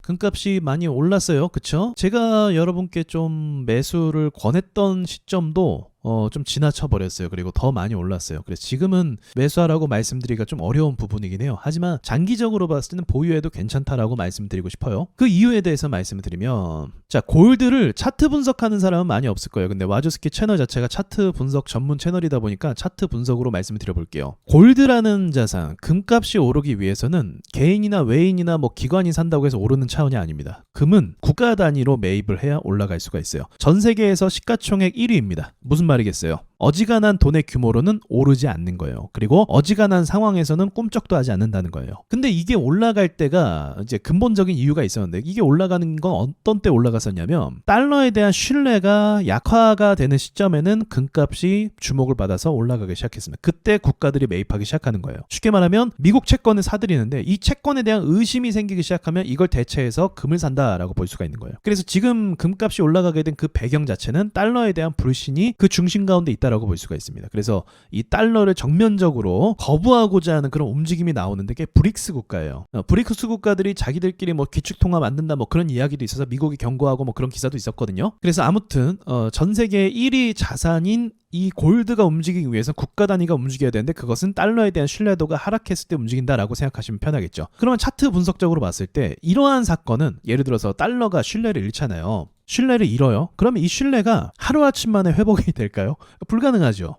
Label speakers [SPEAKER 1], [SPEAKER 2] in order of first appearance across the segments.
[SPEAKER 1] 금값이 많이 올랐어요. 그쵸? 제가 여러분께 좀 매수를 권했던 시점도 좀 지나쳐 버렸어요. 그리고 더 많이 올랐어요. 그래서 지금은 매수하라고 말씀드리기가 좀 어려운 부분이긴 해요. 하지만 장기적으로 봤을 때는 보유해도 괜찮다라고 말씀드리고 싶어요. 그 이유에 대해서 말씀을 드리면, 자, 골드를 차트 분석하는 사람은 많이 없을 거예요. 근데 와주스키 채널 자체가 차트 분석 전문 채널이다 보니까 차트 분석으로 말씀을 드려볼게요. 골드라는 자산, 금값이 오르기 위해서는 개인이나 외인이나 뭐 기관이 산다고 해서 오르는 차원이 아닙니다. 금은 국가 단위로 매입을 해야 올라갈 수가 있어요. 전 세계에서 시가총액 1위입니다. 무슨 말이겠어요? 어지간한 돈의 규모로는 오르지 않는 거예요. 그리고 어지간한 상황에서는 꿈쩍도 하지 않는다는 거예요. 근데 이게 올라갈 때가 이제 근본적인 이유가 있었는데, 이게 올라가는 건 어떤 때 올라갔었냐면, 달러에 대한 신뢰가 약화가 되는 시점에는 금값이 주목을 받아서 올라가기 시작했습니다. 그때 국가들이 매입하기 시작하는 거예요. 쉽게 말하면 미국 채권을 사들이는데 이 채권에 대한 의심이 생기기 시작하면 이걸 대체해서 금을 산다라고 볼 수가 있는 거예요. 그래서 지금 금값이 올라가게 된 그 배경 자체는 달러에 대한 불신이 그 중심 가운데 있다라고 볼 수가 있습니다. 그래서 이 달러를 정면적으로 거부하고자 하는 그런 움직임이 나오는데, 그게 브릭스 국가예요. 브릭스 국가들이 자기들끼리 뭐 기축통화 만든다 뭐 그런 이야기도 있어서 미국이 경고하고 뭐 그런 기사도 있었거든요. 그래서 아무튼 전 세계 1위 자산인 이 골드가 움직이기 위해서 국가 단위가 움직여야 되는데, 그것은 달러에 대한 신뢰도가 하락했을 때 움직인다라고 생각하시면 편하겠죠. 그러면 차트 분석적으로 봤을 때 이러한 사건은, 예를 들어서 달러가 신뢰를 잃잖아요. 신뢰를 잃어요. 그러면 이 신뢰가 하루아침 만에 회복이 될까요? 불가능하죠.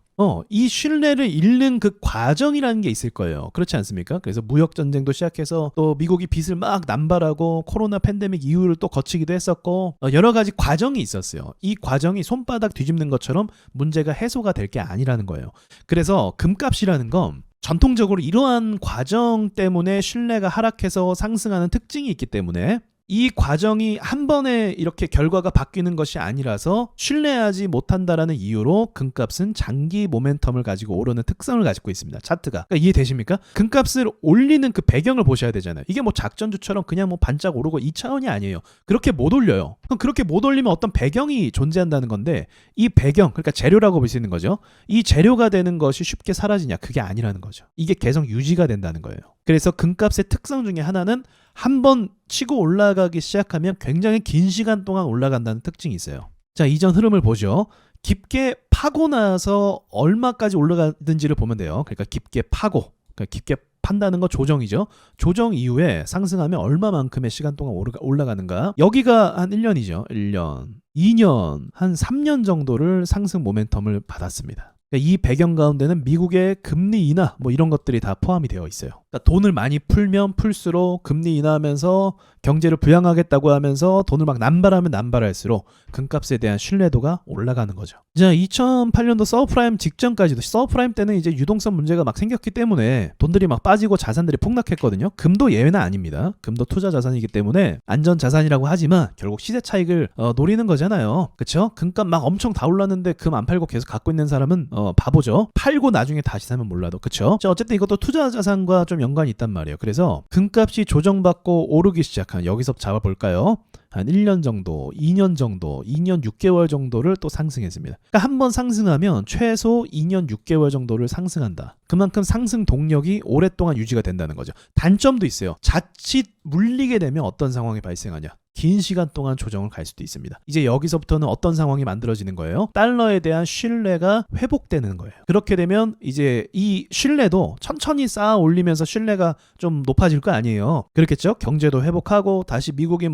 [SPEAKER 1] 이 신뢰를 잃는 그 과정이라는 게 있을 거예요. 그렇지 않습니까? 그래서 무역전쟁도 시작해서 또 미국이 빚을 막 남발하고 코로나 팬데믹 이후를 또 거치기도 했었고, 여러 가지 과정이 있었어요. 이 과정이 손바닥 뒤집는 것처럼 문제가 해소가 될 게 아니라는 거예요. 그래서 금값이라는 건 전통적으로 이러한 과정 때문에 신뢰가 하락해서 상승하는 특징이 있기 때문에, 이 과정이 한 번에 이렇게 결과가 바뀌는 것이 아니라서 신뢰하지 못한다라는 이유로 금값은 장기 모멘텀을 가지고 오르는 특성을 가지고 있습니다. 차트가. 그러니까 이해되십니까? 금값을 올리는 그 배경을 보셔야 되잖아요. 이게 뭐 작전주처럼 그냥 뭐 반짝 오르고 이 차원이 아니에요. 그렇게 못 올려요. 그럼 그렇게 못 올리면 어떤 배경이 존재한다는 건데, 이 배경, 그러니까 재료라고 볼 수 있는 거죠. 이 재료가 되는 것이 쉽게 사라지냐? 그게 아니라는 거죠. 이게 계속 유지가 된다는 거예요. 그래서 금값의 특성 중에 하나는 한 번 치고 올라가기 시작하면 굉장히 긴 시간 동안 올라간다는 특징이 있어요. 자, 이전 흐름을 보죠. 깊게 파고 나서 얼마까지 올라가든지를 보면 돼요. 그러니까 깊게 파고, 그러니까 깊게 판다는 거 조정이죠. 조정 이후에 상승하면 얼마만큼의 시간 동안 올라가는가. 여기가 한 1년이죠. 1년, 2년, 한 3년 정도를 상승 모멘텀을 받았습니다. 이 배경 가운데는 미국의 금리 인하 뭐 이런 것들이 다 포함이 되어 있어요. 그러니까 돈을 많이 풀면 풀수록 금리 인하하면서 경제를 부양하겠다고 하면서 돈을 막 남발하면 남발할수록 금값에 대한 신뢰도가 올라가는 거죠. 자, 2008년도 서브프라임 직전까지도, 서브프라임 때는 이제 유동성 문제가 막 생겼기 때문에 돈들이 막 빠지고 자산들이 폭락했거든요. 금도 예외는 아닙니다. 금도 투자 자산이기 때문에 안전 자산이라고 하지만 결국 시세 차익을 노리는 거잖아요. 그쵸? 금값 막 엄청 다 올랐는데 금 안 팔고 계속 갖고 있는 사람은 바보죠. 팔고 나중에 다시 사면 몰라도. 그쵸? 자, 어쨌든 이것도 투자 자산과 좀 연관이 있단 말이에요. 그래서 금값이 조정받고 오르기 시작한, 여기서 잡아볼까요? 한 1년 정도, 2년 정도, 2년 6개월 정도를 또 상승했습니다. 그러니까 한번 상승하면 최소 2년 6개월 정도를 상승한다. 그만큼 상승 동력이 오랫동안 유지가 된다는 거죠. 단점도 있어요. 자칫 물리게 되면 어떤 상황이 발생하냐? 긴 시간 동안 조정을 갈 수도 있습니다. 이제 여기서부터는 어떤 상황이 만들어지는 거예요? 달러에 대한 신뢰가 회복되는 거예요. 그렇게 되면 이제 이 신뢰도 천천히 쌓아 올리면서 신뢰가 좀 높아질 거 아니에요. 그렇겠죠? 경제도 회복하고 다시 미국이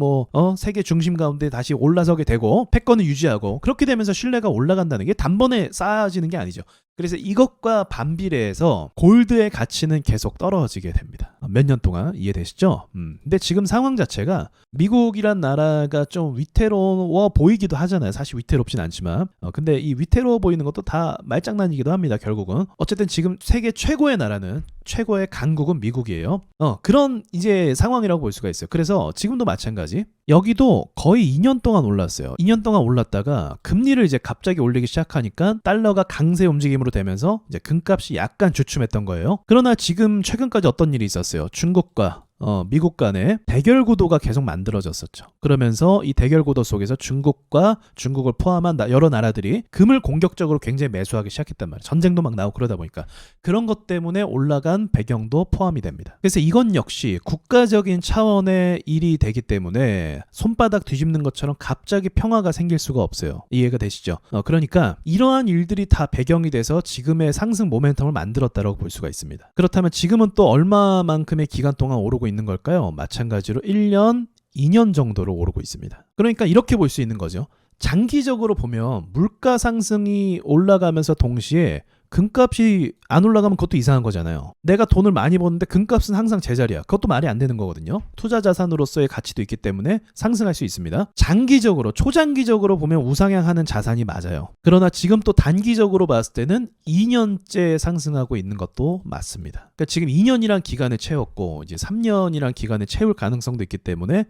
[SPEAKER 1] 세계 중심 가운데 다시 올라서게 되고 패권을 유지하고, 그렇게 되면서 신뢰가 올라간다는 게 단번에 쌓아지는 게 아니죠. 그래서 이것과 반비례해서 골드의 가치는 계속 떨어지게 됩니다. 몇 년 동안. 이해되시죠? 근데 지금 상황 자체가 미국이란 나라가 좀 위태로워 보이기도 하잖아요. 사실 위태롭진 않지만. 근데 이 위태로워 보이는 것도 다 말장난이기도 합니다. 결국은. 어쨌든 지금 세계 최고의 나라는, 최고의 강국은 미국이에요. 그런 이제 상황이라고 볼 수가 있어요. 그래서 지금도 마찬가지. 여기도 거의 2년 동안 올랐어요. 2년 동안 올랐다가 금리를 이제 갑자기 올리기 시작하니까 달러가 강세 움직임으로 되면서 이제 금값이 약간 주춤했던 거예요. 그러나 지금 최근까지 어떤 일이 있었어요? 중국과 미국 간의 대결 구도가 계속 만들어졌었죠. 그러면서 이 대결 구도 속에서 중국과 중국을 포함한 여러 나라들이 금을 공격적으로 굉장히 매수하기 시작했단 말이에요. 전쟁도 막 나오고 그러다 보니까 그런 것 때문에 올라간 배경도 포함이 됩니다. 그래서 이건 역시 국가적인 차원의 일이 되기 때문에 손바닥 뒤집는 것처럼 갑자기 평화가 생길 수가 없어요. 이해가 되시죠? 그러니까 이러한 일들이 다 배경이 돼서 지금의 상승 모멘텀을 만들었다고 볼 수가 있습니다. 그렇다면 지금은 또 얼마만큼의 기간 동안 오르고 있는 걸까요? 마찬가지로 1년, 2년 정도로 오르고 있습니다. 그러니까 이렇게 볼 수 있는 거죠. 장기적으로 보면 물가 상승이 올라가면서 동시에 금값이 안 올라가면 그것도 이상한 거잖아요. 내가 돈을 많이 버는데 금값은 항상 제자리야. 그것도 말이 안 되는 거거든요. 투자 자산으로서의 가치도 있기 때문에 상승할 수 있습니다. 장기적으로, 초장기적으로 보면 우상향하는 자산이 맞아요. 그러나 지금 또 단기적으로 봤을 때는 2년째 상승하고 있는 것도 맞습니다. 그러니까 지금 2년이란 기간을 채웠고 이제 3년이란 기간을 채울 가능성도 있기 때문에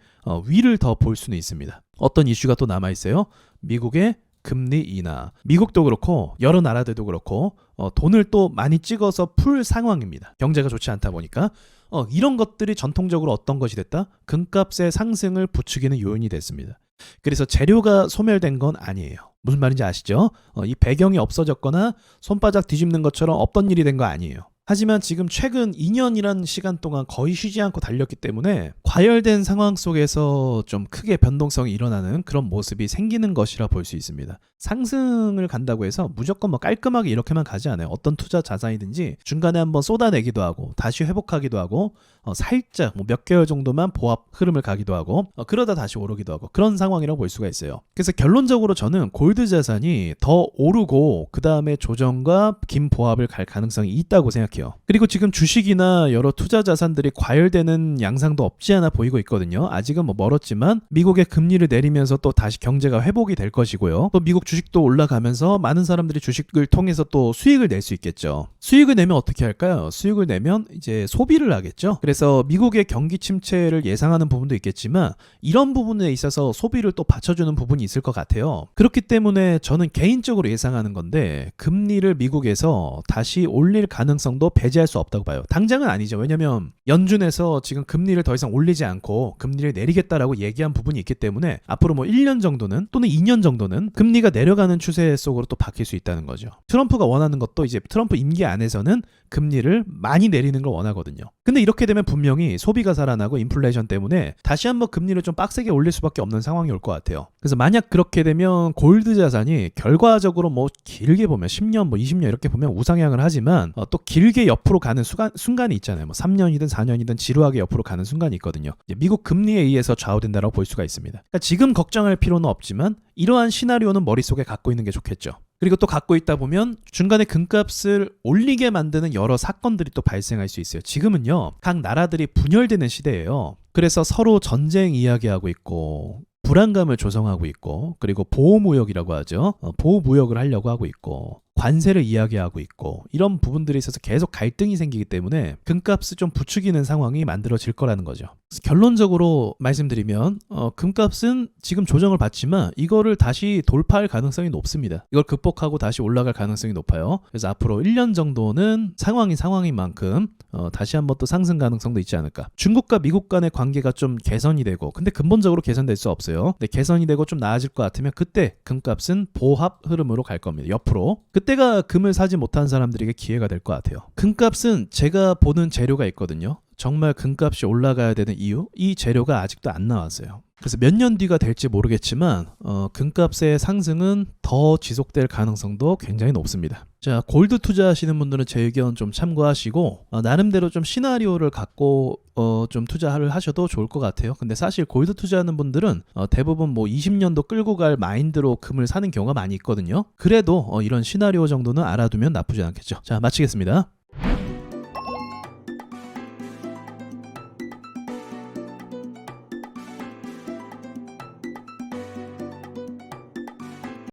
[SPEAKER 1] 위를 더 볼 수는 있습니다. 어떤 이슈가 또 남아 있어요. 미국의 금리 인하. 미국도 그렇고 여러 나라들도 그렇고 돈을 또 많이 찍어서 풀 상황입니다. 경제가 좋지 않다 보니까 이런 것들이 전통적으로 어떤 것이 됐다? 금값의 상승을 부추기는 요인이 됐습니다. 그래서 재료가 소멸된 건 아니에요. 무슨 말인지 아시죠? 이 배경이 없어졌거나 손바닥 뒤집는 것처럼 없던 일이 된 거 아니에요. 하지만 지금 최근 2년이란 시간 동안 거의 쉬지 않고 달렸기 때문에 과열된 상황 속에서 좀 크게 변동성이 일어나는 그런 모습이 생기는 것이라 볼 수 있습니다. 상승을 간다고 해서 무조건 뭐 깔끔하게 이렇게만 가지 않아요. 어떤 투자 자산이든지 중간에 한번 쏟아내기도 하고 다시 회복하기도 하고 살짝 몇 개월 정도만 보합 흐름을 가기도 하고 그러다 다시 오르기도 하고 그런 상황이라고 볼 수가 있어요. 그래서 결론적으로 저는 골드 자산이 더 오르고 그 다음에 조정과 긴 보합을 갈 가능성이 있다고 생각해요. 그리고 지금 주식이나 여러 투자 자산들이 과열되는 양상도 없지 않아 보이고 있거든요. 아직은 뭐 멀었지만 미국의 금리를 내리면서 또 다시 경제가 회복이 될 것이고요. 또 미국 주식도 올라가면서 많은 사람들이 주식을 통해서 또 수익을 낼 수 있겠죠. 수익을 내면 어떻게 할까요? 수익을 내면 이제 소비를 하겠죠. 그래서 미국의 경기 침체를 예상하는 부분도 있겠지만 이런 부분에 있어서 소비를 또 받쳐주는 부분이 있을 것 같아요. 그렇기 때문에 저는 개인적으로 예상하는 건데 금리를 미국에서 다시 올릴 가능성도 배제할 수 없다고 봐요. 당장은 아니죠. 왜냐면 연준에서 지금 금리를 더 이상 올리지 않고 금리를 내리겠다라고 얘기한 부분이 있기 때문에 앞으로 뭐 1년 정도는 또는 2년 정도는 금리가 내려가는 추세 속으로 또 바뀔 수 있다는 거죠. 트럼프가 원하는 것도 이제 트럼프 임기 안에서는 금리를 많이 내리는 걸 원하거든요. 근데 이렇게 되면 분명히 소비가 살아나고 인플레이션 때문에 다시 한번 금리를 좀 빡세게 올릴 수밖에 없는 상황이 올 것 같아요. 그래서 만약 그렇게 되면 골드 자산이 결과적으로 뭐 길게 보면 10년 뭐 20년 이렇게 보면 우상향을 하지만 또 길게 옆으로 가는 순간이 있잖아요. 뭐 3년이든 4년이든 지루하게 옆으로 가는 순간이 있거든요. 미국 금리에 의해서 좌우된다고 볼 수가 있습니다. 그러니까 지금 걱정할 필요는 없지만 이러한 시나리오는 머릿속에 갖고 있는 게 좋겠죠. 그리고 또 갖고 있다 보면 중간에 금값을 올리게 만드는 여러 사건들이 또 발생할 수 있어요. 지금은요, 각 나라들이 분열되는 시대예요. 그래서 서로 전쟁 이야기하고 있고 불안감을 조성하고 있고 그리고 보호무역이라고 하죠. 보호무역을 하려고 하고 있고 관세를 이야기하고 있고 이런 부분들에 있어서 계속 갈등이 생기기 때문에 금값을 좀 부추기는 상황이 만들어질 거라는 거죠. 결론적으로 말씀드리면 금값은 지금 조정을 받지만 이거를 다시 돌파할 가능성이 높습니다. 이걸 극복하고 다시 올라갈 가능성이 높아요. 그래서 앞으로 1년 정도는 상황인 만큼 다시 한번 또 상승 가능성도 있지 않을까. 중국과 미국 간의 관계가 좀 개선이 되고 근데 근본적으로 개선될 수 없어요. 근데 개선이 되고 좀 나아질 것 같으면 그때 금값은 보합 흐름으로 갈 겁니다. 옆으로. 그때가 금을 사지 못한 사람들에게 기회가 될 것 같아요. 금값은 제가 보는 재료가 있거든요. 정말 금값이 올라가야 되는 이유? 이 재료가 아직도 안 나왔어요. 그래서 몇 년 뒤가 될지 모르겠지만 금값의 상승은 더 지속될 가능성도 굉장히 높습니다. 자, 골드 투자하시는 분들은 제 의견 좀 참고하시고 나름대로 좀 시나리오를 갖고 좀 투자를 하셔도 좋을 것 같아요. 근데 사실 골드 투자하는 분들은 대부분 뭐 20년도 끌고 갈 마인드로 금을 사는 경우가 많이 있거든요. 그래도 이런 시나리오 정도는 알아두면 나쁘지 않겠죠. 자, 마치겠습니다.